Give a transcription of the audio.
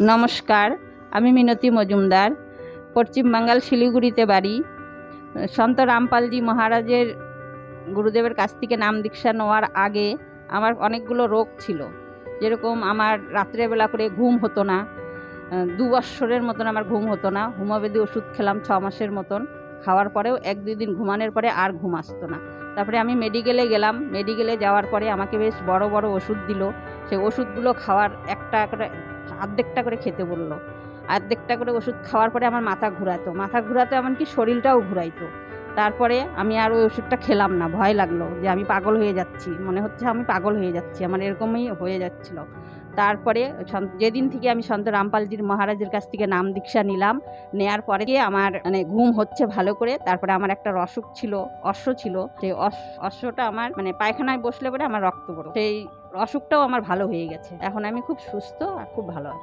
নমস্কার, আমি মিনতি মজুমদার। পশ্চিম বাঙ্গাল শিলিগুড়িতে বাড়ি। সন্ত রামপালজি মহারাজের গুরুদেবের কাছ থেকে নাম দীক্ষা নেওয়ার আগে আমার অনেকগুলো রোগ ছিল। যেরকম আমার রাত্রেবেলা করে ঘুম হতো না, 2 বৎসরের মতন আমার ঘুম হতো না। হোমিওপ্যাথি ওষুধ খেলাম 6 মাসের মতন, খাওয়ার পরেও 1-2 দিন ঘুমানোর পরে আর ঘুম আসতো না। তারপরে আমি মেডিকেলে গেলাম। মেডিকেলে যাওয়ার পরে আমাকে বেশ বড় বড় ওষুধ দিল। সেই ওষুধগুলো খাওয়ার একটা করে অর্ধেকটা করে খেতে বললো। অর্ধেকটা করে ওষুধ খাওয়ার পরে আমার মাথা ঘুরাতো, এমনকি শরীরটাও ঘুরাইতো। তারপরে আমি আর ওই ওষুধটা খেলাম না। ভয় লাগলো যে আমি পাগল হয়ে যাচ্ছি, মনে হচ্ছে আমি পাগল হয়ে যাচ্ছি, আমার এরকমই হয়ে যাচ্ছিল। তারপরে যেদিন থেকে আমি সন্ত রামপালজির মহারাজের কাছ থেকে নাম দীক্ষা নিলাম, নেয়ার পরে গিয়ে আমার ঘুম হচ্ছে ভালো করে। তারপরে আমার একটা অসুখ ছিল, অশ্ব ছিল। সেই অশ্বটা আমার পায়খানায় বসলে পরে আমার রক্ত পড়তো। সেই অসুখটাও আমার ভালো হয়ে গেছে। এখন আমি খুব সুস্থ আর খুব ভালো আছি।